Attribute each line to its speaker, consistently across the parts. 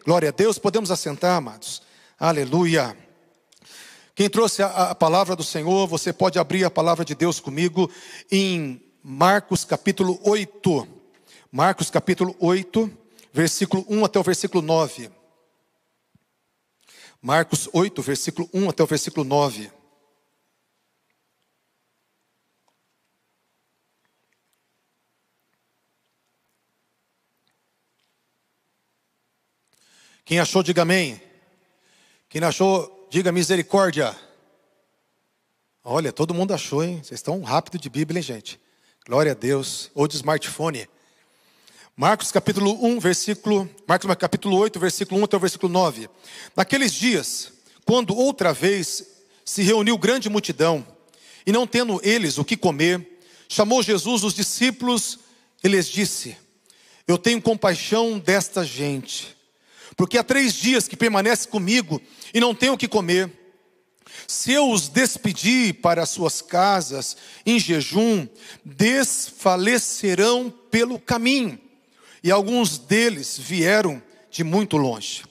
Speaker 1: Glória a Deus, podemos assentar, amados. Aleluia. Quem trouxe a palavra do Senhor, você pode abrir a palavra de Deus comigo em Marcos capítulo 8. Marcos capítulo 8, versículo 1 até o versículo 9. Marcos 8, versículo 1 até o versículo 9. Quem achou, diga amém. Quem não achou, diga misericórdia. Olha, todo mundo achou, hein? Vocês estão rápido de Bíblia, hein, gente? Glória a Deus. Ou de smartphone. Marcos capítulo 8, versículo 1 até o versículo 9. Naqueles dias, quando outra vez se reuniu grande multidão, e não tendo eles o que comer, chamou Jesus os discípulos e lhes disse: eu tenho compaixão desta gente, porque há 3 dias que permanece comigo e não tenho o que comer. Se eu os despedir para as suas casas em jejum, desfalecerão pelo caminho. E alguns deles vieram de muito longe.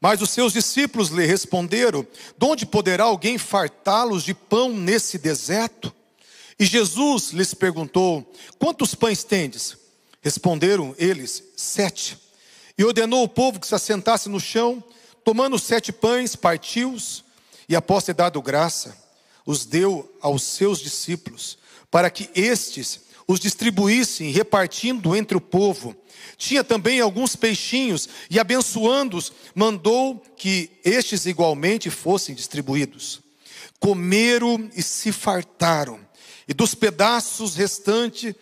Speaker 1: Mas os seus discípulos lhe responderam: de onde poderá alguém fartá-los de pão nesse deserto? E Jesus lhes perguntou: quantos pães tendes? Responderam eles: 7. E ordenou o povo que se assentasse no chão, tomando os 7 pães, partiu-os, e após ter dado graça, os deu aos seus discípulos, para que estes os distribuíssem, repartindo entre o povo. Tinha também alguns peixinhos, e abençoando-os, mandou que estes igualmente fossem distribuídos. Comeram e se fartaram, e dos pedaços restantes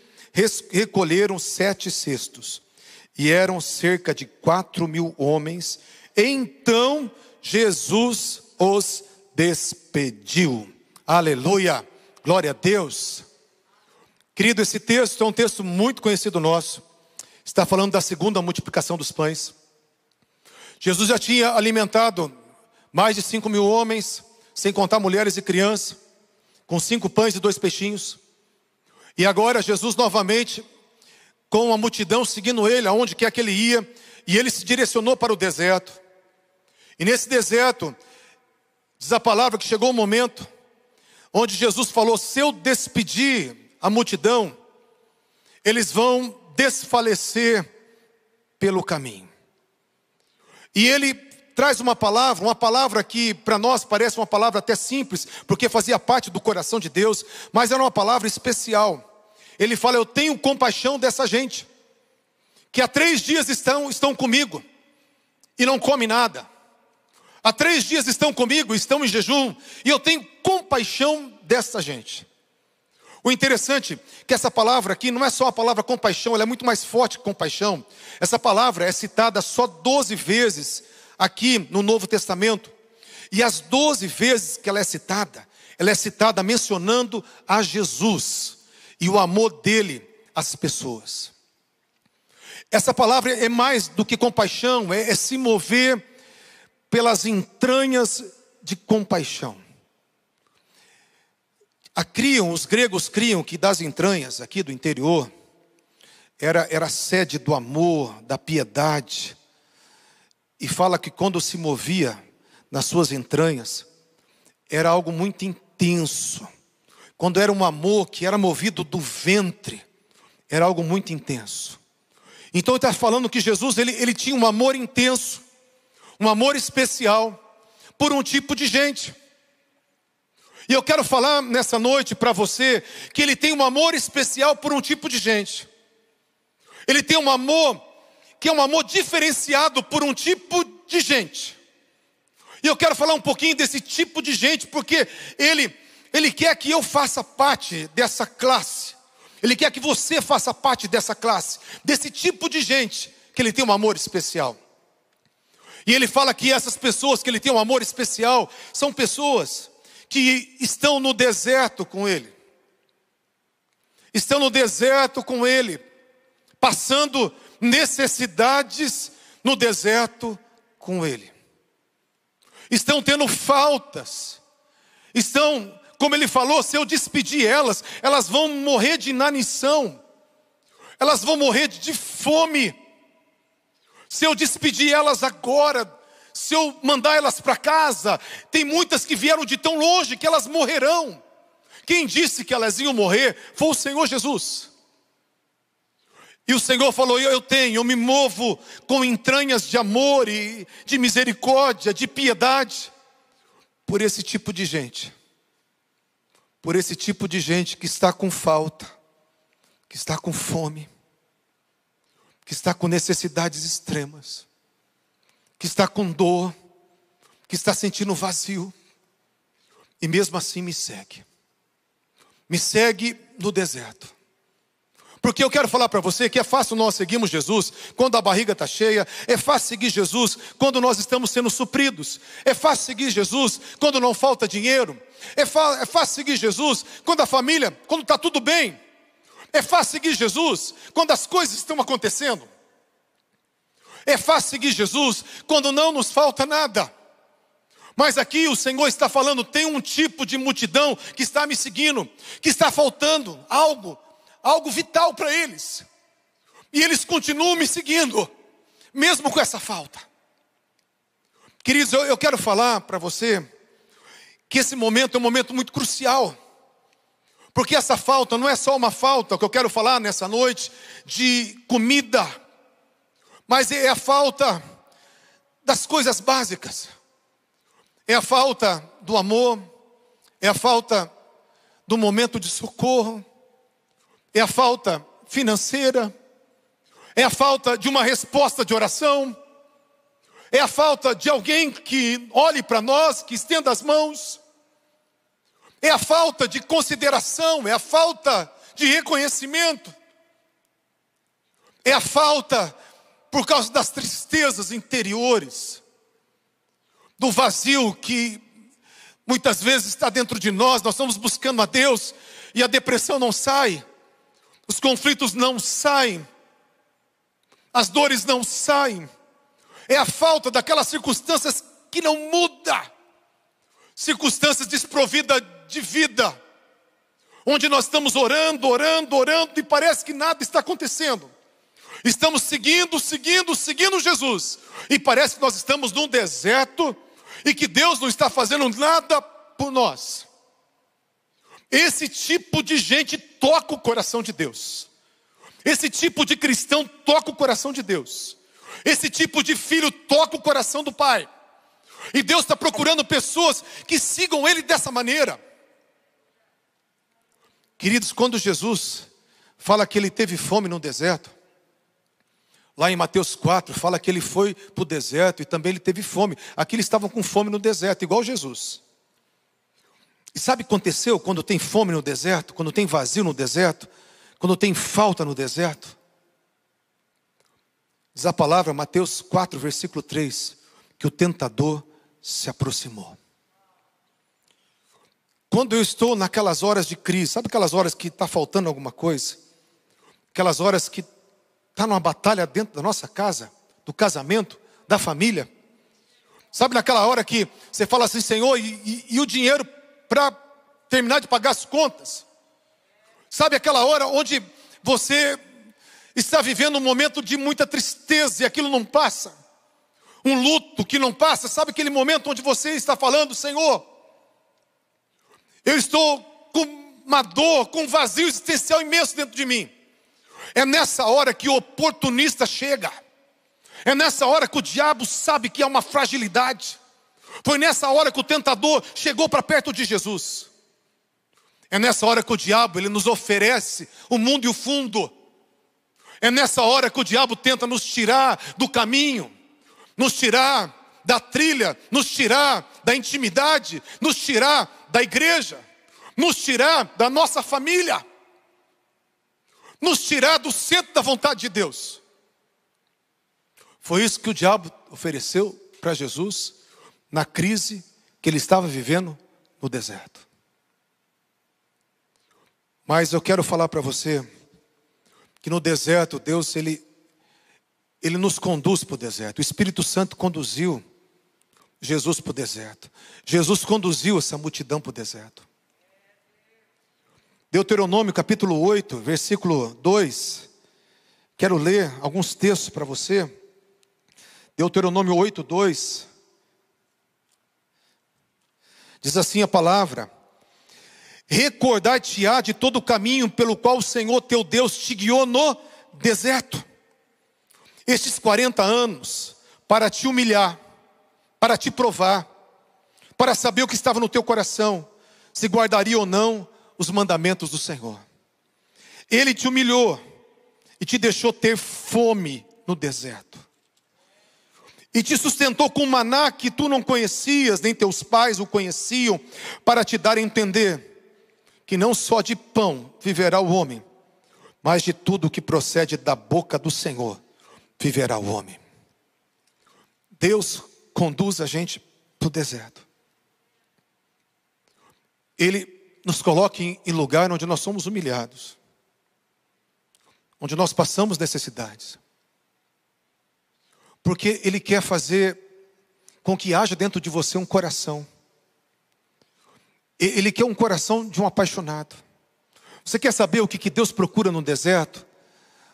Speaker 1: recolheram 7 cestos. E eram cerca de 4.000 homens. Então Jesus os despediu. Aleluia, glória a Deus. Querido, esse texto é um texto muito conhecido nosso. Está falando da segunda multiplicação dos pães. Jesus já tinha alimentado mais de 5.000 homens, sem contar mulheres e crianças, com 5 pães e 2 peixinhos. E agora Jesus novamente, com a multidão seguindo ele, aonde quer que ele ia, e ele se direcionou para o deserto. E nesse deserto, diz a palavra que chegou um momento, onde Jesus falou: se eu despedir a multidão, eles vão desfalecer pelo caminho. E ele traz uma palavra que para nós parece uma palavra até simples, porque fazia parte do coração de Deus, mas era uma palavra especial. Ele fala: eu tenho compaixão dessa gente, que há 3 dias estão comigo, e não come nada. Há 3 dias estão comigo, estão em jejum, e eu tenho compaixão dessa gente. O interessante é que essa palavra aqui não é só a palavra compaixão, ela é muito mais forte que compaixão. Essa palavra é citada só 12 vezes aqui no Novo Testamento. E as 12 vezes que ela é citada mencionando a Jesus e o amor dele às pessoas. Essa palavra é mais do que compaixão, é se mover pelas entranhas de compaixão. Os gregos criam que das entranhas aqui do interior era a sede do amor, da piedade. E fala que quando se movia nas suas entranhas, era algo muito intenso. Quando era um amor que era movido do ventre, era algo muito intenso. Então ele está falando que Jesus ele tinha um amor intenso, um amor especial por um tipo de gente. E eu quero falar nessa noite para você que ele tem um amor especial por um tipo de gente. Ele tem um amor que é um amor diferenciado por um tipo de gente. E eu quero falar um pouquinho desse tipo de gente, porque Ele quer que eu faça parte dessa classe. Ele quer que você faça parte dessa classe, desse tipo de gente que ele tem um amor especial. E ele fala que essas pessoas que ele tem um amor especial são pessoas que estão no deserto com ele. Estão no deserto com ele, passando necessidades no deserto com ele. Estão tendo faltas. Estão, como ele falou, se eu despedir elas, elas vão morrer de inanição. Elas vão morrer de fome. Se eu despedir elas agora, se eu mandar elas para casa, tem muitas que vieram de tão longe que elas morrerão. Quem disse que elas iam morrer foi o Senhor Jesus. E o Senhor falou: eu me movo com entranhas de amor e de misericórdia, de piedade, por esse tipo de gente. Por esse tipo de gente que está com falta, que está com fome, que está com necessidades extremas, que está com dor, que está sentindo vazio, e mesmo assim me segue. Me segue no deserto. Porque eu quero falar para você que é fácil nós seguirmos Jesus quando a barriga está cheia. É fácil seguir Jesus quando nós estamos sendo supridos. É fácil seguir Jesus quando não falta dinheiro. É fácil seguir Jesus quando a família, quando está tudo bem. É fácil seguir Jesus quando as coisas estão acontecendo. É fácil seguir Jesus quando não nos falta nada. Mas aqui o Senhor está falando, tem um tipo de multidão que está me seguindo, que está faltando algo vital para eles. E eles continuam me seguindo, mesmo com essa falta. Queridos, eu quero falar para você que esse momento é um momento muito crucial. Porque essa falta não é só uma falta, que eu quero falar nessa noite, de comida. Mas é a falta das coisas básicas. É a falta do amor, é a falta do momento de socorro, é a falta financeira, é a falta de uma resposta de oração, é a falta de alguém que olhe para nós, que estenda as mãos, é a falta de consideração, é a falta de reconhecimento, é a falta por causa das tristezas interiores, do vazio que muitas vezes está dentro de nós. Nós estamos buscando a Deus e a depressão não sai, os conflitos não saem, as dores não saem. É a falta daquelas circunstâncias que não mudam, circunstâncias desprovidas de vida, onde nós estamos orando e parece que nada está acontecendo. Estamos seguindo Jesus, e parece que nós estamos num deserto e que Deus não está fazendo nada por nós. Esse tipo de gente toca o coração de Deus. Esse tipo de cristão toca o coração de Deus. Esse tipo de filho toca o coração do Pai. E Deus está procurando pessoas que sigam Ele dessa maneira. Queridos, quando Jesus fala que Ele teve fome no deserto, lá em Mateus 4, fala que Ele foi para o deserto e também Ele teve fome. Aqui eles estavam com fome no deserto, igual Jesus. E sabe o que aconteceu quando tem fome no deserto? Quando tem vazio no deserto? Quando tem falta no deserto? Diz a palavra, Mateus 4, versículo 3, que o tentador se aproximou. Quando eu estou naquelas horas de crise, sabe aquelas horas que está faltando alguma coisa? Aquelas horas que está numa batalha dentro da nossa casa, do casamento, da família. Sabe naquela hora que você fala assim, Senhor, e o dinheiro para terminar de pagar as contas? Sabe aquela hora onde você está vivendo um momento de muita tristeza e aquilo não passa? Um luto que não passa. Sabe aquele momento onde você está falando, Senhor, eu estou com uma dor, com um vazio existencial imenso dentro de mim. É nessa hora que o oportunista chega. É nessa hora que o diabo sabe que é uma fragilidade. Foi nessa hora que o tentador chegou para perto de Jesus. É nessa hora que o diabo ele nos oferece o mundo e o fundo. É nessa hora que o diabo tenta nos tirar do caminho, nos tirar da trilha, nos tirar da intimidade, nos tirar da igreja, nos tirar da nossa família, nos tirar do centro da vontade de Deus. Foi isso que o diabo ofereceu para Jesus na crise que ele estava vivendo no deserto. Mas eu quero falar para você que no deserto Deus ele nos conduz para o deserto. O Espírito Santo conduziu Jesus para o deserto. Jesus conduziu essa multidão para o deserto. Deuteronômio capítulo 8, versículo 2. Quero ler alguns textos para você. Deuteronômio 8:2. Diz assim a palavra: recordar-te-á de todo o caminho pelo qual o Senhor teu Deus te guiou no deserto, estes 40 anos, para te humilhar, para te provar, para saber o que estava no teu coração, se guardaria ou não os mandamentos do Senhor. Ele te humilhou e te deixou ter fome no deserto, e te sustentou com maná que tu não conhecias, nem teus pais o conheciam, para te dar a entender que não só de pão viverá o homem, mas de tudo que procede da boca do Senhor viverá o homem. Deus conduz a gente para o deserto. Ele nos coloca em lugar onde nós somos humilhados, onde nós passamos necessidades, porque Ele quer fazer com que haja dentro de você um coração. Ele quer um coração de um apaixonado. Você quer saber o que Deus procura no deserto?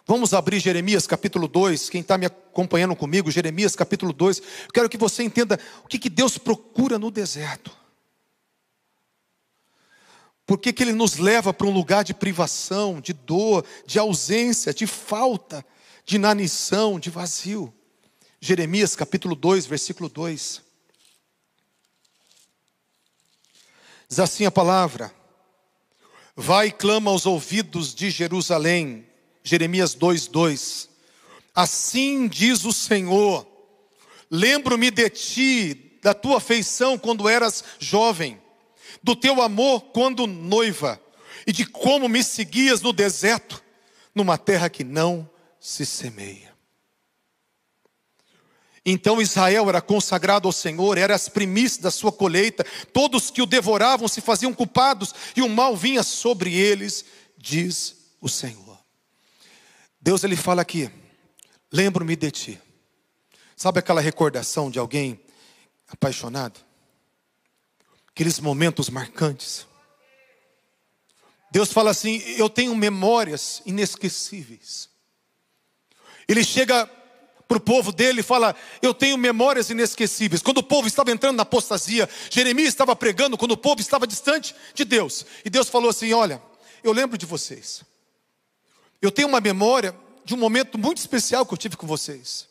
Speaker 1: Vamos abrir Jeremias capítulo 2. Quem está me acompanhando comigo, Jeremias capítulo 2. Eu quero que você entenda o que Deus procura no deserto. Por que Ele nos leva para um lugar de privação, de dor, de ausência, de falta, de inanição, de vazio? Jeremias capítulo 2, versículo 2. Diz assim a palavra: vai e clama aos ouvidos de Jerusalém. Jeremias 2:2. Assim diz o Senhor: lembro-me de ti, da tua afeição quando eras jovem, do teu amor quando noiva, e de como me seguias no deserto, numa terra que não se semeia. Então Israel era consagrado ao Senhor, era as primícias da sua colheita. Todos que o devoravam se faziam culpados, e o mal vinha sobre eles, diz o Senhor. Deus, Ele fala aqui: lembro-me de ti. Sabe aquela recordação de alguém apaixonado? Aqueles momentos marcantes. Deus fala assim: eu tenho memórias inesquecíveis. Ele chega para o povo dele e fala: eu tenho memórias inesquecíveis. Quando o povo estava entrando na apostasia, Jeremias estava pregando quando o povo estava distante de Deus. E Deus falou assim: olha, eu lembro de vocês. Eu tenho uma memória de um momento muito especial que eu tive com vocês.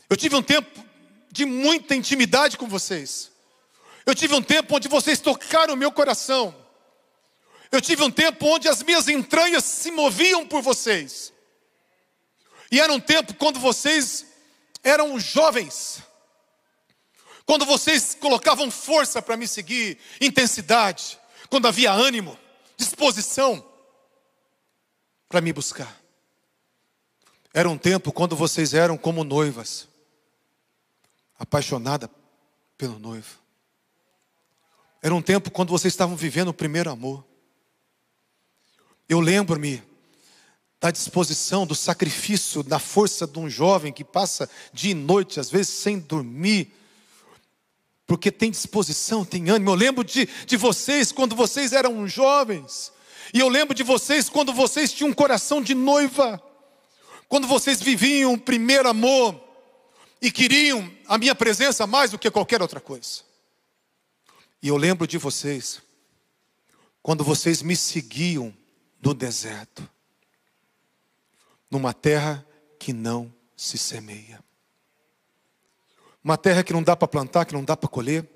Speaker 1: Eu tive um tempo de muita intimidade com vocês. Eu tive um tempo onde vocês tocaram o meu coração. Eu tive um tempo onde as minhas entranhas se moviam por vocês. E era um tempo quando vocês eram jovens, quando vocês colocavam força para me seguir, intensidade, quando havia ânimo, disposição para me buscar. Era um tempo quando vocês eram como noivas, apaixonada pelo noivo. Era um tempo quando vocês estavam vivendo o primeiro amor. Eu lembro-me da disposição, do sacrifício, da força de um jovem que passa dia e noite, às vezes sem dormir, porque tem disposição, tem ânimo. Eu lembro de vocês quando vocês eram jovens, e eu lembro de vocês quando vocês tinham um coração de noiva, quando vocês viviam o primeiro amor, e queriam a minha presença mais do que qualquer outra coisa. E eu lembro de vocês quando vocês me seguiam no deserto, numa terra que não se semeia, uma terra que não dá para plantar, que não dá para colher,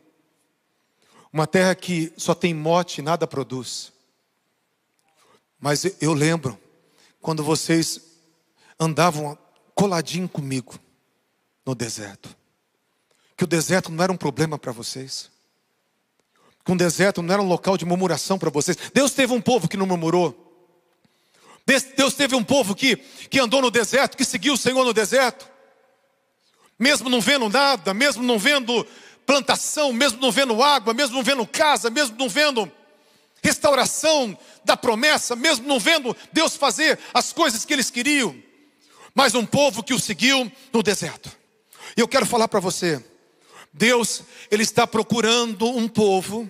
Speaker 1: uma terra que só tem mote e nada produz. Mas eu lembro quando vocês andavam coladinho comigo no deserto, que o deserto não era um problema para vocês, que o deserto não era um local de murmuração para vocês. Deus teve um povo que não murmurou. Deus teve um povo que andou no deserto, que seguiu o Senhor no deserto, mesmo não vendo nada, mesmo não vendo plantação, mesmo não vendo água, mesmo não vendo casa, mesmo não vendo restauração da promessa, mesmo não vendo Deus fazer as coisas que eles queriam, mas um povo que o seguiu no deserto. E eu quero falar para você, Deus, Ele está procurando um povo,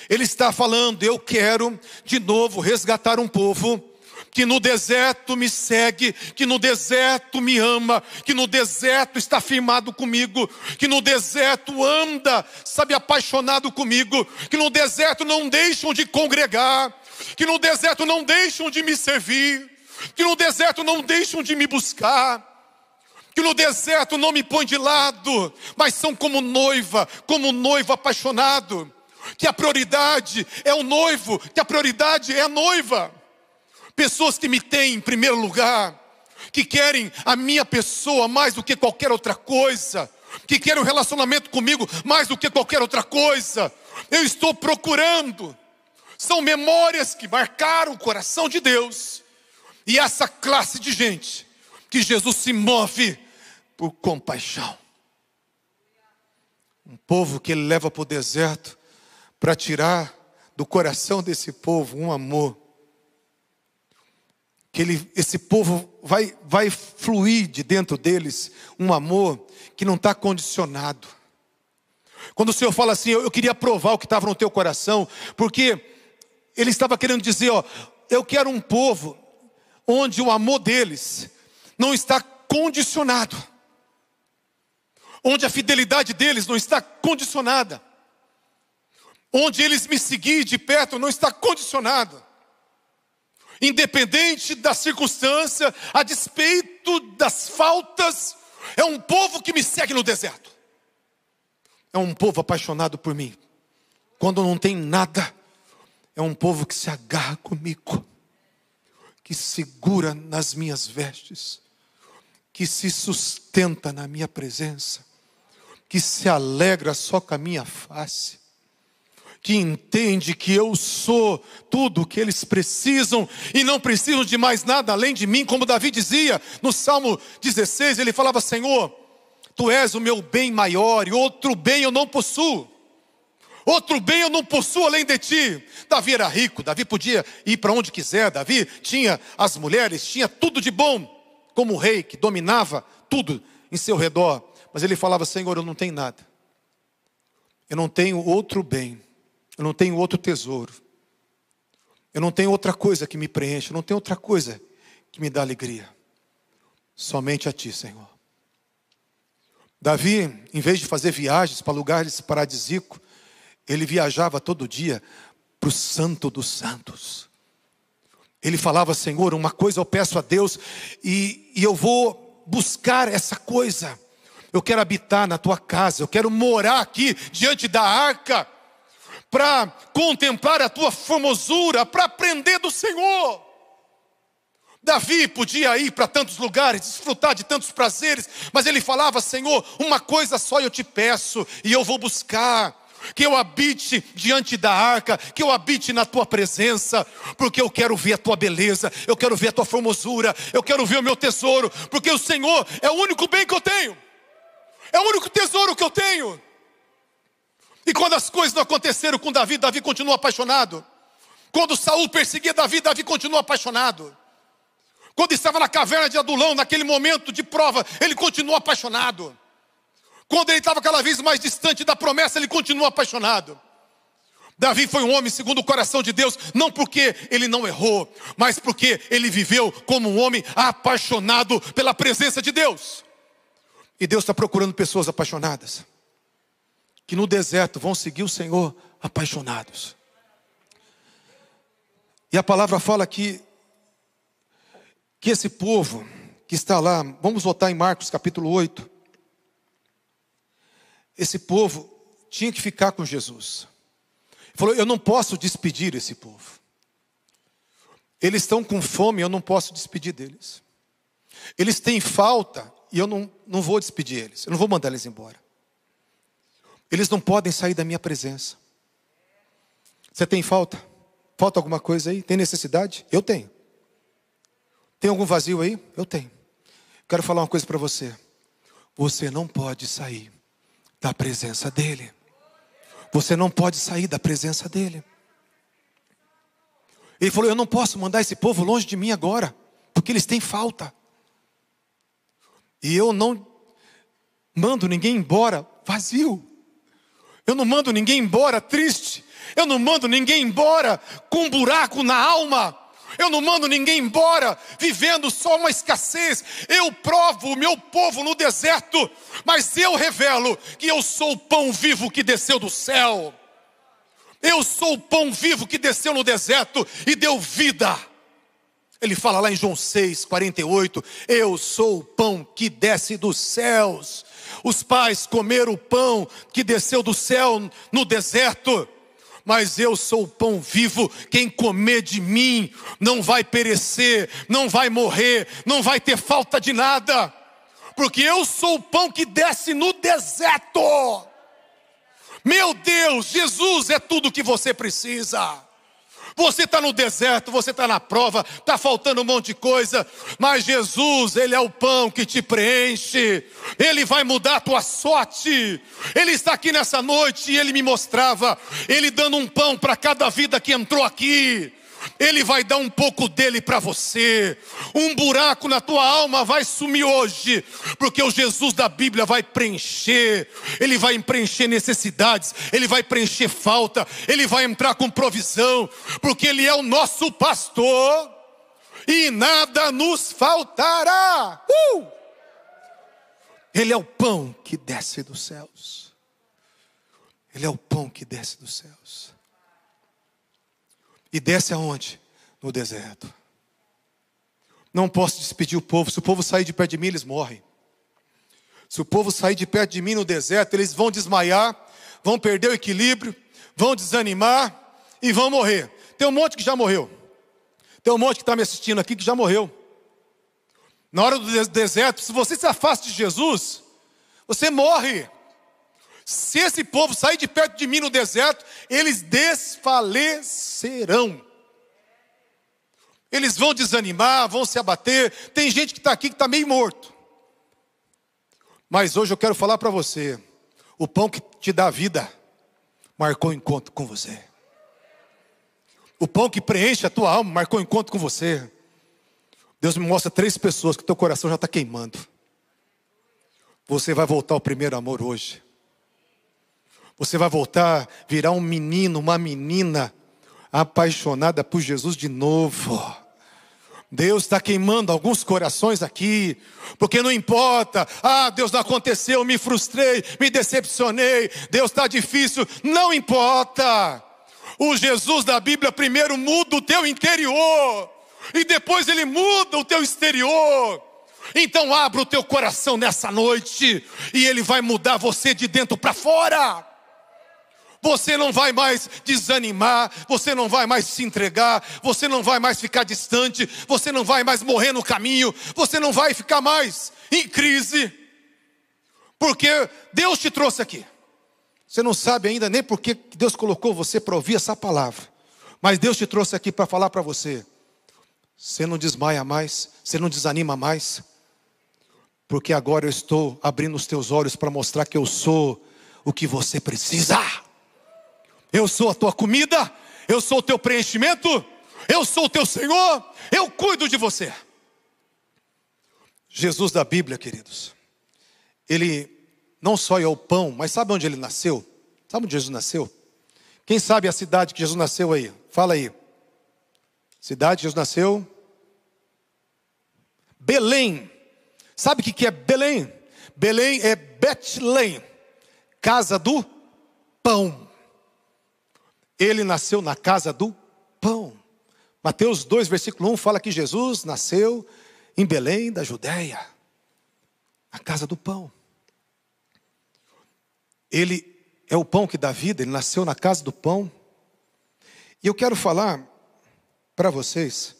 Speaker 1: Ele está falando: eu quero de novo resgatar um povo que no deserto me segue, que no deserto me ama, que no deserto está firmado comigo, que no deserto anda, sabe, apaixonado comigo, que no deserto não deixam de congregar, que no deserto não deixam de me servir, que no deserto não deixam de me buscar, que no deserto não me põe de lado, mas são como noivo apaixonado, que a prioridade é o noivo, que a prioridade é a noiva. Pessoas que me têm em primeiro lugar, que querem a minha pessoa mais do que qualquer outra coisa, que querem um relacionamento comigo mais do que qualquer outra coisa. Eu estou procurando. São memórias que marcaram o coração de Deus. E essa classe de gente que Jesus se move por compaixão. Um povo que ele leva para o deserto para tirar do coração desse povo um amor. Que esse povo vai fluir de dentro deles um amor que não está condicionado. Quando o Senhor fala assim, eu queria provar o que estava no teu coração, porque Ele estava querendo dizer, eu quero um povo onde o amor deles não está condicionado, onde a fidelidade deles não está condicionada, onde eles me seguirem de perto não está condicionado. Independente da circunstância, a despeito das faltas, é um povo que me segue no deserto. É um povo apaixonado por mim. Quando não tem nada, é um povo que se agarra comigo, que segura nas minhas vestes, que se sustenta na minha presença, que se alegra só com a minha face, que entende que eu sou tudo o que eles precisam e não precisam de mais nada além de mim, como Davi dizia no Salmo 16, ele falava, Senhor, Tu és o meu bem maior e outro bem eu não possuo. Outro bem eu não possuo além de Ti. Davi era rico, Davi podia ir para onde quiser, Davi tinha as mulheres, tinha tudo de bom, como rei que dominava tudo em seu redor. Mas ele falava, Senhor, eu não tenho nada. Eu não tenho outro bem. Eu não tenho outro tesouro. Eu não tenho outra coisa que me preenche. Eu não tenho outra coisa que me dá alegria. Somente a Ti, Senhor. Davi, em vez de fazer viagens para lugares paradisíacos, ele viajava todo dia para o Santo dos Santos. Ele falava, Senhor, uma coisa eu peço a Deus e eu vou buscar essa coisa. Eu quero habitar na Tua casa. Eu quero morar aqui diante da arca, para contemplar a Tua formosura, para aprender do Senhor. Davi podia ir para tantos lugares, desfrutar de tantos prazeres, mas ele falava, Senhor, uma coisa só eu te peço, e eu vou buscar, que eu habite diante da arca, que eu habite na Tua presença, porque eu quero ver a Tua beleza, eu quero ver a Tua formosura, eu quero ver o meu tesouro, porque o Senhor é o único bem que eu tenho, é o único tesouro que eu tenho. E quando as coisas não aconteceram com Davi, Davi continuou apaixonado. Quando Saul perseguia Davi, Davi continuou apaixonado. Quando estava na caverna de Adulão, naquele momento de prova, ele continuou apaixonado. Quando ele estava cada vez mais distante da promessa, ele continuou apaixonado. Davi foi um homem segundo o coração de Deus, não porque ele não errou, mas porque ele viveu como um homem apaixonado pela presença de Deus. E Deus está procurando pessoas apaixonadas, que no deserto vão seguir o Senhor apaixonados. E a palavra fala que esse povo que está lá, vamos voltar em Marcos capítulo 8. Esse povo tinha que ficar com Jesus. Ele falou, eu não posso despedir esse povo. Eles estão com fome, eu não posso despedir deles. Eles têm falta e eu não vou despedir eles. Eu não vou mandar eles embora. Eles não podem sair da minha presença. Você tem falta? Falta alguma coisa aí? Tem necessidade? Eu tenho. Tem algum vazio aí? Eu tenho. Quero falar uma coisa para você. Você não pode sair da presença dEle. Você não pode sair da presença dEle. Ele falou, eu não posso mandar esse povo longe de mim agora, porque eles têm falta. E eu não mando ninguém embora vazio. Eu não mando ninguém embora triste. Eu não mando ninguém embora com um buraco na alma. Eu não mando ninguém embora vivendo só uma escassez. Eu provo o meu povo no deserto, mas eu revelo que eu sou o pão vivo que desceu do céu. Eu sou o pão vivo que desceu no deserto e deu vida. Ele fala lá em João 6:48, eu sou o pão que desce dos céus. Os pais comeram o pão que desceu do céu no deserto, mas eu sou o pão vivo. Quem comer de mim não vai perecer, não vai morrer, não vai ter falta de nada, porque eu sou o pão que desce no deserto. Meu Deus, Jesus é tudo o que você precisa. Você está no deserto, você está na prova, está faltando um monte de coisa, mas Jesus, Ele é o pão que te preenche. Ele vai mudar a tua sorte. Ele está aqui nessa noite e Ele me mostrava, Ele dando um pão para cada vida que entrou aqui. Ele vai dar um pouco dele para você. Um buraco na tua alma vai sumir hoje, porque o Jesus da Bíblia vai preencher. Ele vai preencher necessidades, Ele vai preencher falta, Ele vai entrar com provisão, porque Ele é o nosso pastor e nada nos faltará. Ele é o pão que desce dos céus. Ele é o pão que desce dos céus. E desce aonde? No deserto. Não posso despedir o povo. Se o povo sair de perto de mim, eles morrem. Se o povo sair de perto de mim no deserto, eles vão desmaiar, vão perder o equilíbrio, vão desanimar e vão morrer. Tem um monte que já morreu. Tem um monte que está me assistindo aqui que já morreu. Na hora do deserto, se você se afasta de Jesus, você morre. Se esse povo sair de perto de mim no deserto, eles desfalecerão. Eles vão desanimar, vão se abater. Tem gente que está aqui que está meio morto. Mas hoje eu quero falar para você, o pão que te dá vida, marcou encontro com você. O pão que preenche a tua alma, marcou encontro com você. Deus me mostra 3 pessoas que teu coração já está queimando. Você vai voltar ao primeiro amor hoje. Você vai voltar a virar um menino, uma menina apaixonada por Jesus de novo. Deus está queimando alguns corações aqui, porque não importa, Deus não aconteceu, me frustrei, me decepcionei, Deus está difícil, não importa. O Jesus da Bíblia primeiro muda o teu interior, e depois Ele muda o teu exterior. Então abra o teu coração nessa noite, e Ele vai mudar você de dentro para fora. Você não vai mais desanimar, você não vai mais se entregar, você não vai mais ficar distante, você não vai mais morrer no caminho, você não vai ficar mais em crise, porque Deus te trouxe aqui. Você não sabe ainda nem por que Deus colocou você para ouvir essa palavra, mas Deus te trouxe aqui para falar para você. Você não desmaia mais, você não desanima mais, porque agora eu estou abrindo os teus olhos para mostrar que eu sou o que você precisa. Eu sou a tua comida, eu sou o teu preenchimento, eu sou o teu Senhor, eu cuido de você. Jesus da Bíblia, queridos, Ele não só é o pão, mas sabe onde Ele nasceu? Sabe onde Jesus nasceu? Quem sabe a cidade que Jesus nasceu aí? Fala aí. Cidade que Jesus nasceu? Belém. Sabe o que é Belém? Belém é Betlém, casa do pão. Ele nasceu na casa do pão. Mateus 2, versículo 1 fala que Jesus nasceu em Belém da Judéia, na casa do pão. Ele é o pão que dá vida, Ele nasceu na casa do pão. E eu quero falar para vocês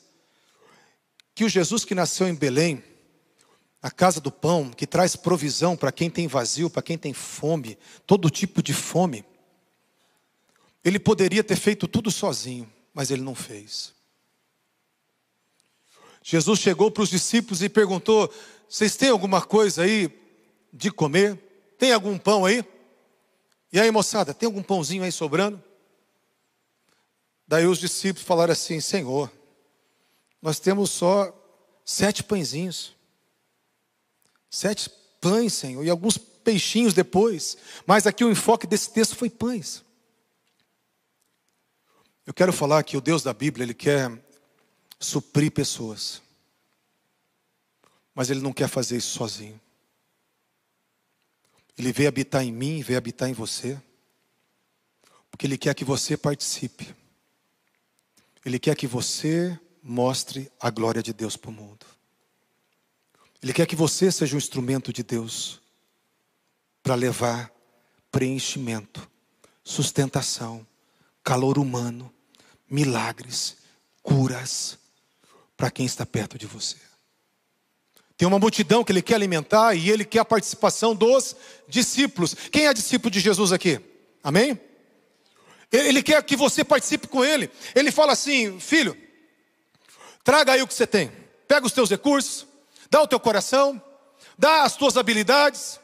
Speaker 1: que o Jesus que nasceu em Belém, a casa do pão, que traz provisão para quem tem vazio, para quem tem fome, todo tipo de fome, Ele poderia ter feito tudo sozinho, mas Ele não fez. Jesus chegou para os discípulos e perguntou: vocês têm alguma coisa aí de comer? Tem algum pão aí? E aí, moçada, tem algum pãozinho aí sobrando? Daí os discípulos falaram assim: Senhor, nós temos só 7 pãezinhos. 7 pães, Senhor, e alguns peixinhos depois. Mas aqui o enfoque desse texto foi pães. Eu quero falar que o Deus da Bíblia, Ele quer suprir pessoas. Mas Ele não quer fazer isso sozinho. Ele veio habitar em mim, veio habitar em você, porque Ele quer que você participe. Ele quer que você mostre a glória de Deus para o mundo. Ele quer que você seja um instrumento de Deus para levar preenchimento, sustentação, calor humano, milagres, curas para quem está perto de você. Tem uma multidão que Ele quer alimentar e Ele quer a participação dos discípulos. Quem é discípulo de Jesus aqui? Amém? Ele quer que você participe com Ele. Ele fala assim: filho, traga aí o que você tem. Pega os teus recursos, dá o teu coração, dá as tuas habilidades.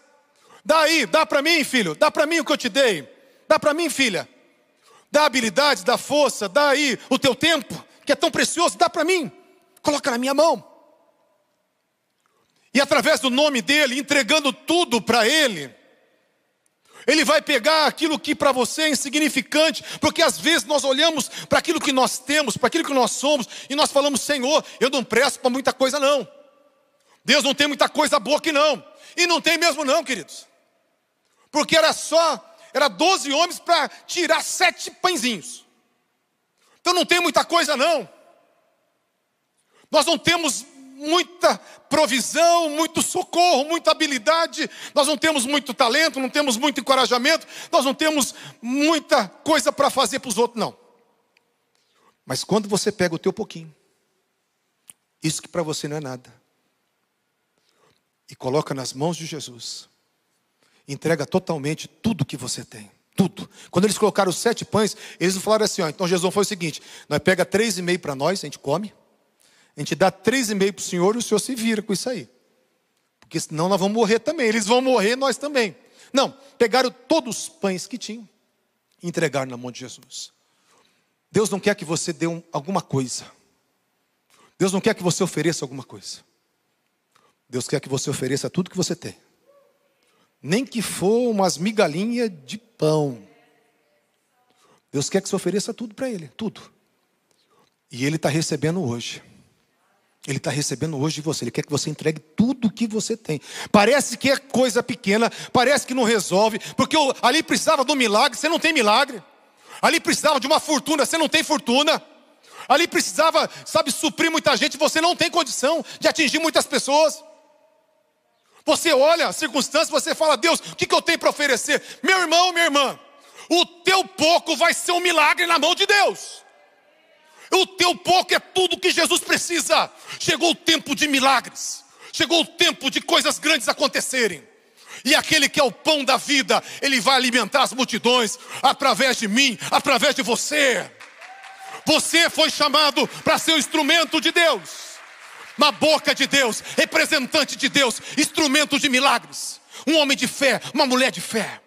Speaker 1: Dá aí, dá para mim, filho. Dá para mim o que eu te dei. Dá para mim, filha. Dá habilidades, dá força, dá aí o teu tempo, que é tão precioso, dá para mim. Coloca na minha mão. E através do nome dEle, entregando tudo para Ele, Ele vai pegar aquilo que para você é insignificante, porque às vezes nós olhamos para aquilo que nós temos, para aquilo que nós somos, e nós falamos: Senhor, eu não presto para muita coisa não. Deus não tem muita coisa boa aqui não. E não tem mesmo não, queridos. Porque era 12 homens para tirar 7 pãezinhos. Então não tem muita coisa não. Nós não temos muita provisão, muito socorro, muita habilidade. Nós não temos muito talento, não temos muito encorajamento. Nós não temos muita coisa para fazer para os outros, não. Mas quando você pega o teu pouquinho, isso que para você não é nada, e coloca nas mãos de Jesus, entrega totalmente tudo que você tem. Tudo. Quando eles colocaram os 7 pães, eles falaram assim: ó, então Jesus foi o seguinte: nós pega 3,5 para nós, a gente come. A gente dá 3,5 para o Senhor e o Senhor se vira com isso aí. Porque senão nós vamos morrer também. Eles vão morrer, nós também. Não, pegaram todos os pães que tinham e entregaram na mão de Jesus. Deus não quer que você dê alguma coisa. Deus não quer que você ofereça alguma coisa. Deus quer que você ofereça tudo que você tem. Nem que for umas migalhinhas de pão. Deus quer que você ofereça tudo para Ele, tudo. E Ele está recebendo hoje. Ele está recebendo hoje de você. Ele quer que você entregue tudo o que você tem. Parece que é coisa pequena, parece que não resolve, porque ali precisava de um milagre, você não tem milagre. Ali precisava de uma fortuna, você não tem fortuna. Ali precisava, suprir muita gente, você não tem condição de atingir muitas pessoas. Você olha a circunstância, você fala: Deus, o que eu tenho para oferecer? Meu irmão, minha irmã, o teu pouco vai ser um milagre na mão de Deus. O teu pouco é tudo que Jesus precisa. Chegou o tempo de milagres. Chegou o tempo de coisas grandes acontecerem. E aquele que é o pão da vida, Ele vai alimentar as multidões através de mim, através de você. Você foi chamado para ser o instrumento de Deus, na boca de Deus, representante de Deus, instrumento de milagres. Um homem de fé, uma mulher de fé.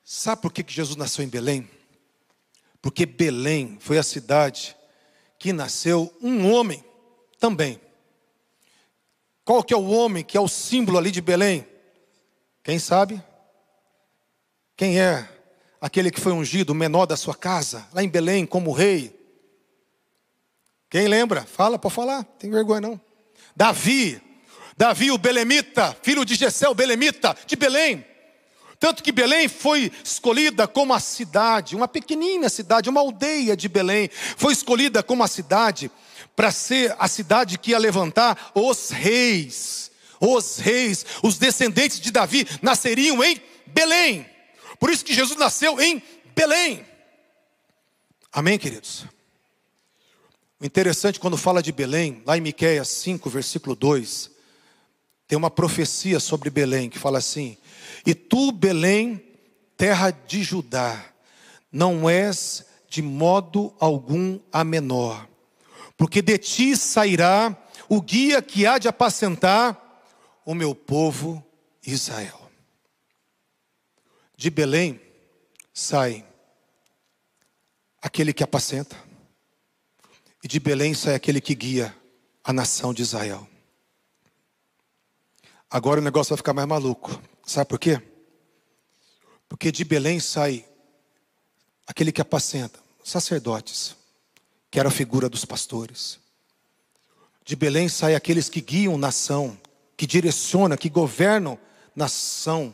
Speaker 1: Sabe por que Jesus nasceu em Belém? Porque Belém foi a cidade que nasceu um homem também. Qual que é o homem que é o símbolo ali de Belém? Quem sabe? Quem é aquele que foi ungido, o menor da sua casa, lá em Belém, como rei? Quem lembra? Fala, pode falar, não tem vergonha não. Davi, o belemita, filho de Jessé, o belemita, de Belém. Tanto que Belém foi escolhida como a cidade, uma pequenina cidade, uma aldeia de Belém. Foi escolhida como a cidade para ser a cidade que ia levantar os reis. Os reis, os descendentes de Davi nasceriam em Belém. Por isso que Jesus nasceu em Belém. Amém, queridos? O interessante quando fala de Belém, lá em Miqueias 5, versículo 2, tem uma profecia sobre Belém que fala assim: e tu, Belém, terra de Judá, não és de modo algum a menor, porque de ti sairá o guia que há de apacentar o meu povo Israel. De Belém sai aquele que apacenta, e de Belém sai aquele que guia a nação de Israel. Agora o negócio vai ficar mais maluco. Sabe por quê? Porque de Belém sai aquele que apacenta, sacerdotes, que era a figura dos pastores. De Belém saem aqueles que guiam nação, que direcionam, que governam nação.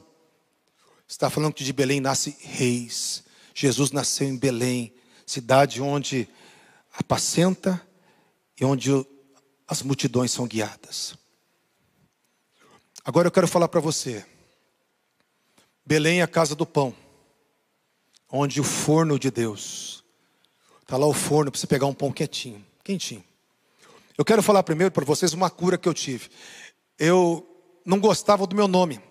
Speaker 1: Está falando que de Belém nasce reis. Jesus nasceu em Belém, cidade onde apacenta e onde as multidões são guiadas. Agora eu quero falar para você. Belém é a casa do pão, onde o forno de Deus. Está lá o forno para você pegar um pão quentinho. Eu quero falar primeiro para vocês uma cura que eu tive. Eu não gostava do meu nome.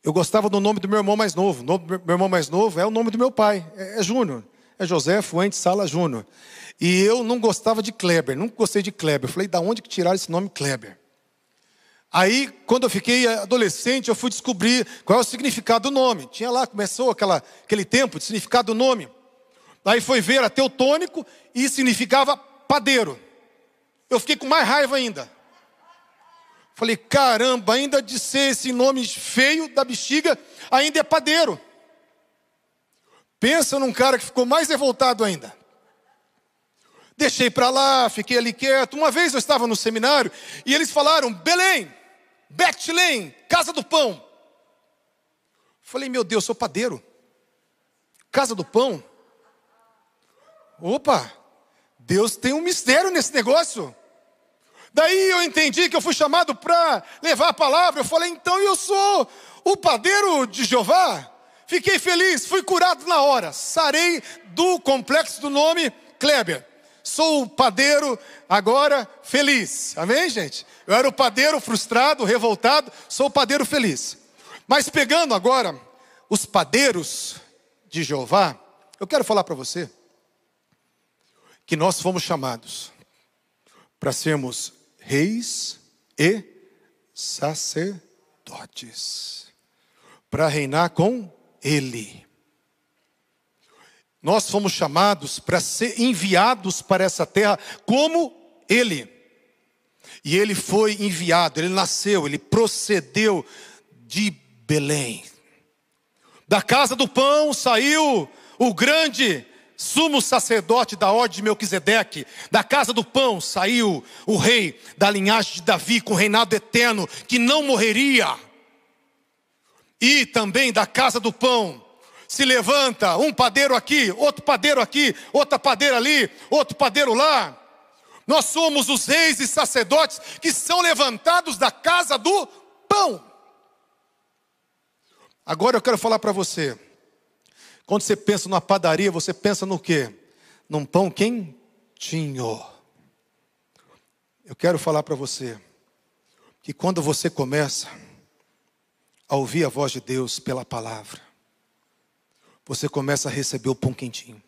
Speaker 1: Eu gostava do nome do meu irmão mais novo. O nome do meu irmão mais novo é o nome do meu pai. É Júnior. É José Fuentes Sala Júnior. E eu não gostava de Kleber. Nunca gostei de Kleber. Eu falei, da onde que tiraram esse nome Kleber? Aí, quando eu fiquei adolescente, eu fui descobrir qual é o significado do nome. Tinha lá, começou aquele tempo de significado do nome. Aí foi ver, era teutônico e significava padeiro. Eu fiquei com mais raiva ainda. Falei, caramba, ainda de ser esse nome feio da bexiga, ainda é padeiro. Pensa num cara que ficou mais revoltado ainda. Deixei para lá, fiquei ali quieto. Uma vez eu estava no seminário e eles falaram, Belém, Betlém, casa do pão. Falei, meu Deus, sou padeiro. Casa do pão? Opa, Deus tem um mistério nesse negócio. Daí eu entendi que eu fui chamado para levar a palavra. Eu falei, então eu sou o padeiro de Jeová. Fiquei feliz, fui curado na hora. Sarei do complexo do nome Kleber. Sou o padeiro agora feliz. Amém, gente? Eu era o padeiro frustrado, revoltado. Sou o padeiro feliz. Mas pegando agora os padeiros de Jeová, eu quero falar para você que nós fomos chamados para sermos reis e sacerdotes, para reinar com Ele. Nós fomos chamados para ser enviados para essa terra como Ele. E Ele foi enviado, Ele nasceu, Ele procedeu de Belém. Da casa do pão saiu o grande sumo sacerdote da ordem de Melquisedeque. Da casa do pão saiu o rei da linhagem de Davi, com reinado eterno, que não morreria. E também da casa do pão se levanta um padeiro aqui, outro padeiro aqui, outra padeira ali, outro padeiro lá. Nós somos os reis e sacerdotes que são levantados da casa do pão. Agora eu quero falar para você. Quando você pensa numa padaria, você pensa no quê? Num pão quentinho. Eu quero falar para você que quando você começa a ouvir a voz de Deus pela palavra, você começa a receber o pão quentinho.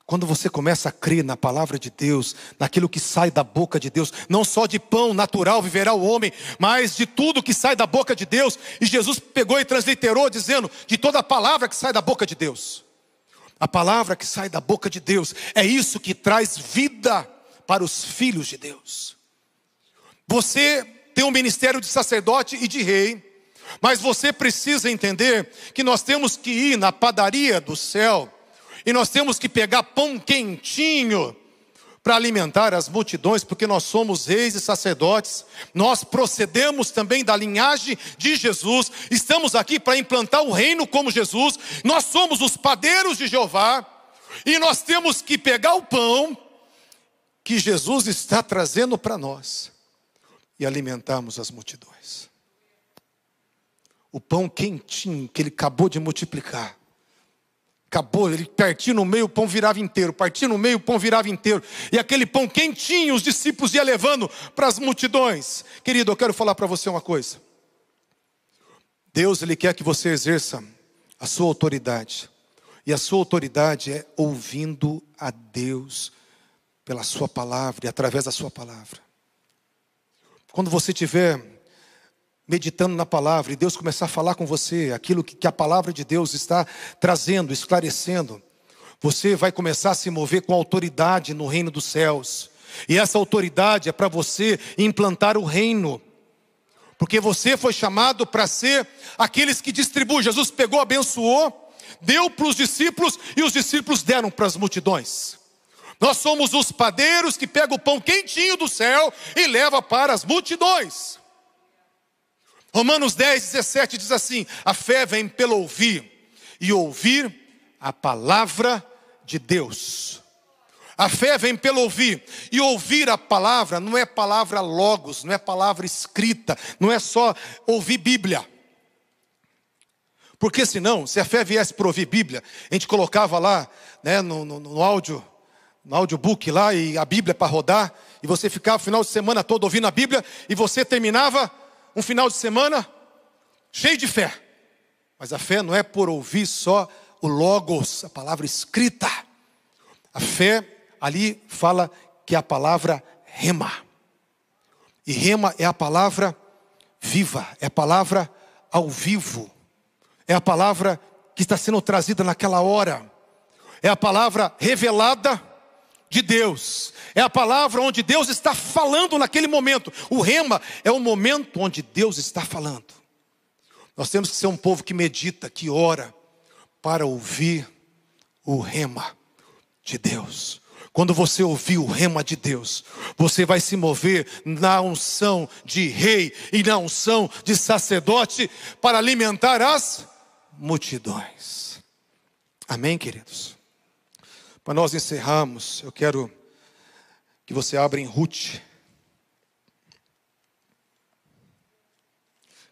Speaker 1: Quando você começa a crer na palavra de Deus, naquilo que sai da boca de Deus, não só de pão natural viverá o homem, mas de tudo que sai da boca de Deus. E Jesus pegou e transliterou dizendo, de toda a palavra que sai da boca de Deus. A palavra que sai da boca de Deus, é isso que traz vida para os filhos de Deus. Você tem um ministério de sacerdote e de rei, mas você precisa entender que nós temos que ir na padaria do céu, e nós temos que pegar pão quentinho para alimentar as multidões, porque nós somos reis e sacerdotes. Nós procedemos também da linhagem de Jesus. Estamos aqui para implantar o reino como Jesus. Nós somos os padeiros de Jeová. E nós temos que pegar o pão que Jesus está trazendo para nós e alimentarmos as multidões. O pão quentinho que Ele acabou de multiplicar. Acabou, ele partia no meio, o pão virava inteiro. Partia no meio, o pão virava inteiro. E aquele pão quentinho, os discípulos iam levando para as multidões. Querido, eu quero falar para você uma coisa. Deus, Ele quer que você exerça a sua autoridade. E a sua autoridade é ouvindo a Deus pela sua palavra e através da sua palavra. Quando você estiver meditando na palavra e Deus começar a falar com você aquilo que a palavra de Deus está trazendo, esclarecendo, você vai começar a se mover com autoridade no reino dos céus. E essa autoridade é para você implantar o reino, porque você foi chamado para ser aqueles que distribuem. Jesus pegou, abençoou, deu para os discípulos e os discípulos deram para as multidões. Nós somos os padeiros que pegam o pão quentinho do céu e leva para as multidões. Romanos 10:17 diz assim: a fé vem pelo ouvir, e ouvir a palavra de Deus. A fé vem pelo ouvir, e ouvir a palavra não é palavra logos, não é palavra escrita, não é só ouvir Bíblia. Porque senão, se a fé viesse por ouvir Bíblia, a gente colocava lá, né, no audiobook lá, e a Bíblia para rodar, e você ficava o final de semana todo ouvindo a Bíblia, e você terminava um final de semana cheio de fé. Mas a fé não é por ouvir só o logos, a palavra escrita. A fé ali fala que é a palavra rema. E rema é a palavra viva, é a palavra ao vivo. É a palavra que está sendo trazida naquela hora. É a palavra revelada de Deus. É a palavra onde Deus está falando naquele momento. O rema é o momento onde Deus está falando. Nós temos que ser um povo que medita, que ora, para ouvir o rema de Deus. Quando você ouvir o rema de Deus, você vai se mover na unção de rei e na unção de sacerdote para alimentar as multidões. Amém, queridos? Para nós encerrarmos, eu quero que você abra em Ruth,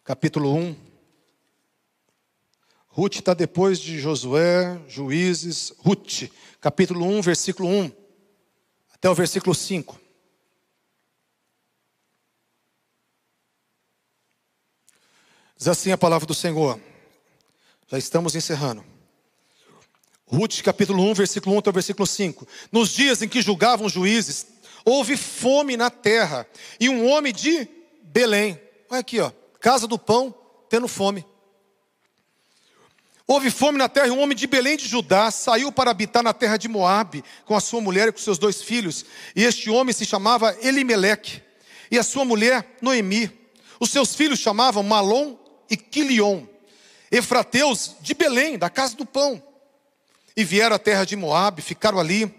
Speaker 1: capítulo 1. Ruth está depois de Josué, Juízes. Ruth, capítulo 1, versículo 1, até o versículo 5. Diz assim a palavra do Senhor. Já estamos encerrando. Ruth, capítulo 1, versículo 1 até o versículo 5. Nos dias em que julgavam os juízes, houve fome na terra, e um homem de Belém, olha aqui, ó, casa do pão, tendo fome. Houve fome na terra, e um homem de Belém de Judá saiu para habitar na terra de Moabe, com a sua mulher e com seus 2 filhos. E este homem se chamava Elimeleque, e a sua mulher Noemi. Os seus filhos chamavam Malom e Quilion, efrateus de Belém, da casa do pão. E vieram à terra de Moabe, ficaram ali.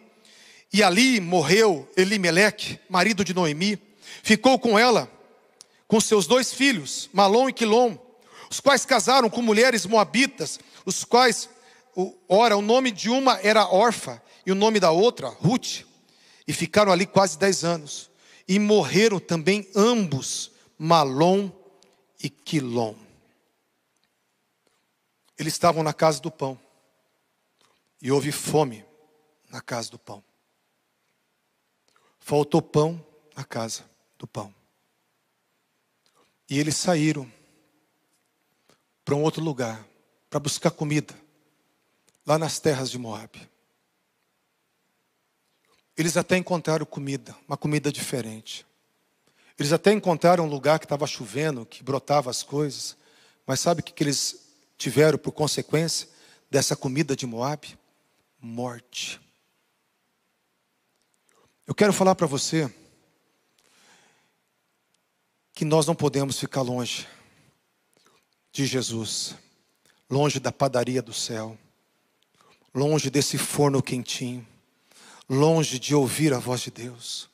Speaker 1: E ali morreu Elimeleque, marido de Noemi. Ficou com ela, com seus 2 filhos, Malom e Quilom, os quais casaram com mulheres moabitas, os quais, ora, o nome de uma era Orfa, e o nome da outra, Ruth. E ficaram ali quase 10 anos. E morreram também ambos, Malom e Quilom. Eles estavam na casa do pão. E houve fome na casa do pão. Faltou pão na casa do pão. E eles saíram para um outro lugar, para buscar comida, lá nas terras de Moabe. Eles até encontraram comida, uma comida diferente. Eles até encontraram um lugar que estava chovendo, que brotava as coisas. Mas sabe o que eles tiveram por consequência dessa comida de Moabe? Morte. Eu quero falar para você que nós não podemos ficar longe de Jesus, longe da padaria do céu, longe desse forno quentinho, longe de ouvir a voz de Deus.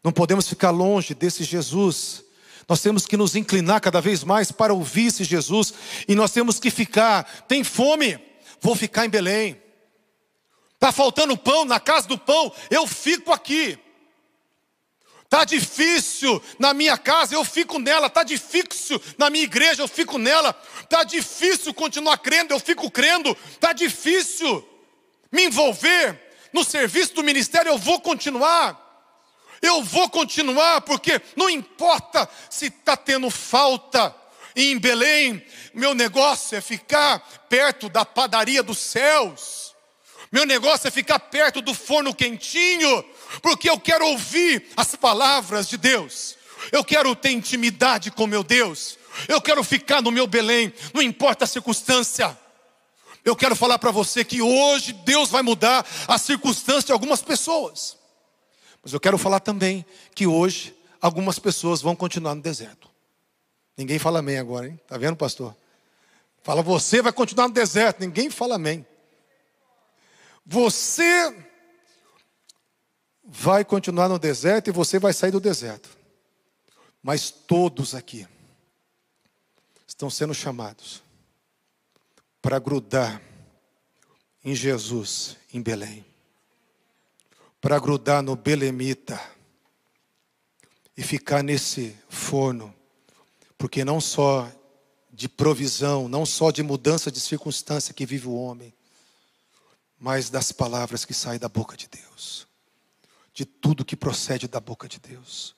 Speaker 1: Não podemos ficar longe desse Jesus. Nós temos que nos inclinar cada vez mais para ouvir esse Jesus, e nós temos que ficar. Tem fome? Vou ficar em Belém. Está faltando pão na casa do pão? Eu fico aqui. Está difícil na minha casa? Eu fico nela. Está difícil na minha igreja? Eu fico nela. Está difícil continuar crendo? Eu fico crendo. Está difícil me envolver no serviço do ministério? Eu vou continuar. Eu vou continuar, porque não importa se está tendo falta em Belém. Meu negócio é ficar perto da padaria dos céus. Meu negócio é ficar perto do forno quentinho, porque eu quero ouvir as palavras de Deus. Eu quero ter intimidade com meu Deus. Eu quero ficar no meu Belém, não importa a circunstância. Eu quero falar para você que hoje Deus vai mudar a circunstância de algumas pessoas. Mas eu quero falar também que hoje algumas pessoas vão continuar no deserto. Ninguém fala amém agora, hein? Tá vendo, pastor? Fala, você vai continuar no deserto. Ninguém fala amém. Você vai continuar no deserto e você vai sair do deserto. Mas todos aqui estão sendo chamados para grudar em Jesus, em Belém. Para grudar no belemita e ficar nesse forno. Porque não só de provisão, não só de mudança de circunstância que vive o homem, mas das palavras que saem da boca de Deus. De tudo que procede da boca de Deus.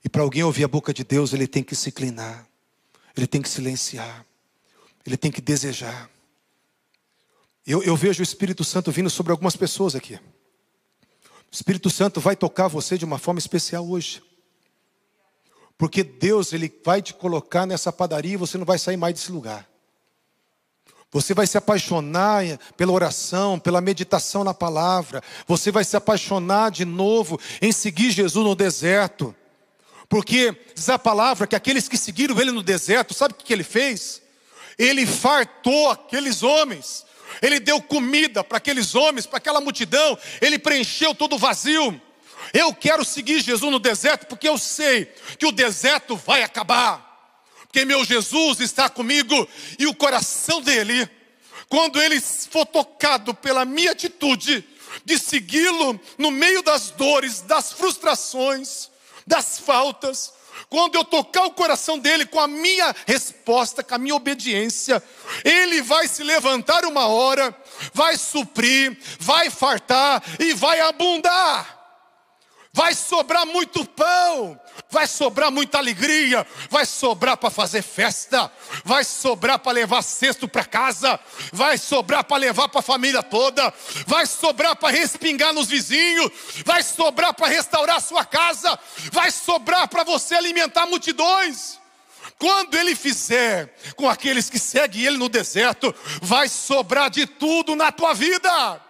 Speaker 1: E para alguém ouvir a boca de Deus, ele tem que se inclinar. Ele tem que silenciar. Ele tem que desejar. Eu vejo o Espírito Santo vindo sobre algumas pessoas aqui. O Espírito Santo vai tocar você de uma forma especial hoje. Porque Deus, Ele vai te colocar nessa padaria e você não vai sair mais desse lugar. Você vai se apaixonar pela oração, pela meditação na palavra. Você vai se apaixonar de novo em seguir Jesus no deserto. Porque diz a palavra que aqueles que seguiram Ele no deserto, sabe o que Ele fez? Ele fartou aqueles homens. Ele deu comida para aqueles homens, para aquela multidão. Ele preencheu todo o vazio. Eu quero seguir Jesus no deserto porque eu sei que o deserto vai acabar. Porque meu Jesus está comigo e o coração dele, quando ele for tocado pela minha atitude de segui-lo no meio das dores, das frustrações, das faltas, quando eu tocar o coração dele com a minha resposta, com a minha obediência, ele vai se levantar uma hora, vai suprir, vai fartar e vai abundar. Vai sobrar muito pão, vai sobrar muita alegria, vai sobrar para fazer festa, vai sobrar para levar cesto para casa, vai sobrar para levar para a família toda, vai sobrar para respingar nos vizinhos, vai sobrar para restaurar a sua casa, vai sobrar para você alimentar multidões. Quando ele fizer com aqueles que seguem ele no deserto, vai sobrar de tudo na tua vida.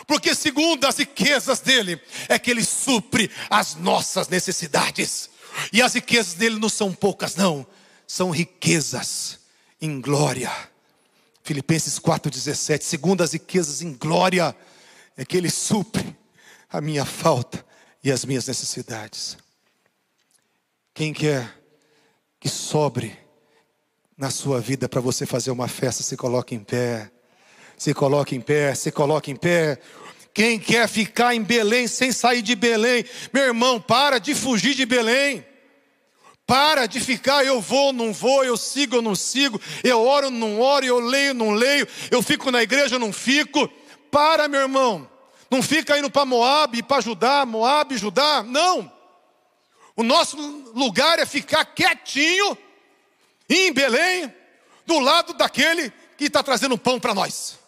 Speaker 1: Porque segundo as riquezas dele, é que ele supre as nossas necessidades. E as riquezas dele não são poucas não, são riquezas em glória. Filipenses 4,17, segundo as riquezas em glória, é que ele supre a minha falta e as minhas necessidades. Quem quer que sobre na sua vida para você fazer uma festa, se coloque em pé. Se coloque em pé, se coloque em pé. Quem quer ficar em Belém sem sair de Belém, meu irmão, para de fugir de Belém. Para de ficar, eu vou, não vou, eu sigo, eu não sigo, eu oro, não oro, eu leio, não leio, eu fico na igreja, eu não fico. Para, meu irmão, não fica indo para Moabe, para Judá, Moabe, Judá, não. O nosso lugar é ficar quietinho em Belém, do lado daquele que está trazendo pão para nós.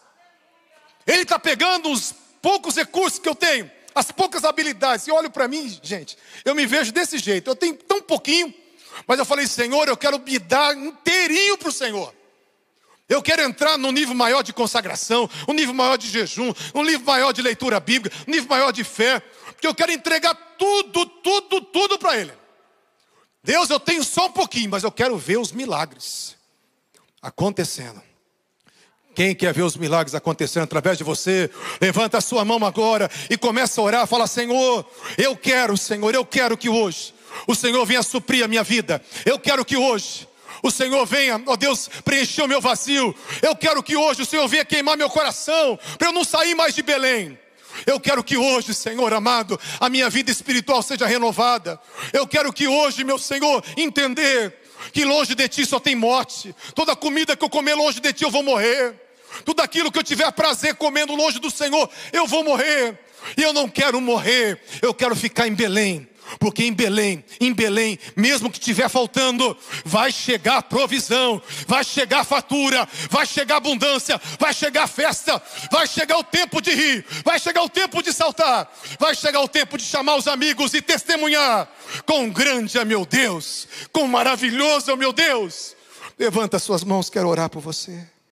Speaker 1: Ele está pegando os poucos recursos que eu tenho, as poucas habilidades. E olho para mim, gente, eu me vejo desse jeito. Eu tenho tão pouquinho, mas eu falei, Senhor, eu quero me dar inteirinho para o Senhor. Eu quero entrar num nível maior de consagração, um nível maior de jejum, um nível maior de leitura bíblica, um nível maior de fé. Porque eu quero entregar tudo para Ele. Deus, eu tenho só um pouquinho, mas eu quero ver os milagres acontecendo. Quem quer ver os milagres acontecendo através de você, levanta a sua mão agora e começa a orar, fala, Senhor, eu quero que hoje o Senhor venha suprir a minha vida. Eu quero que hoje o Senhor venha, ó Deus, preencher o meu vazio. Eu quero que hoje o Senhor venha queimar meu coração, para eu não sair mais de Belém. Eu quero que hoje, Senhor amado, a minha vida espiritual seja renovada. Eu quero que hoje, meu Senhor, entender que longe de Ti só tem morte. Toda comida que eu comer longe de Ti eu vou morrer. Tudo aquilo que eu tiver prazer comendo longe do Senhor, eu vou morrer. E eu não quero morrer, eu quero ficar em Belém. Porque em Belém, mesmo que estiver faltando, vai chegar provisão, vai chegar fatura, vai chegar abundância, vai chegar festa, vai chegar o tempo de rir, vai chegar o tempo de saltar, vai chegar o tempo de chamar os amigos e testemunhar. Quão grande é meu Deus, quão maravilhoso é o meu Deus. Levanta suas mãos, quero orar por você.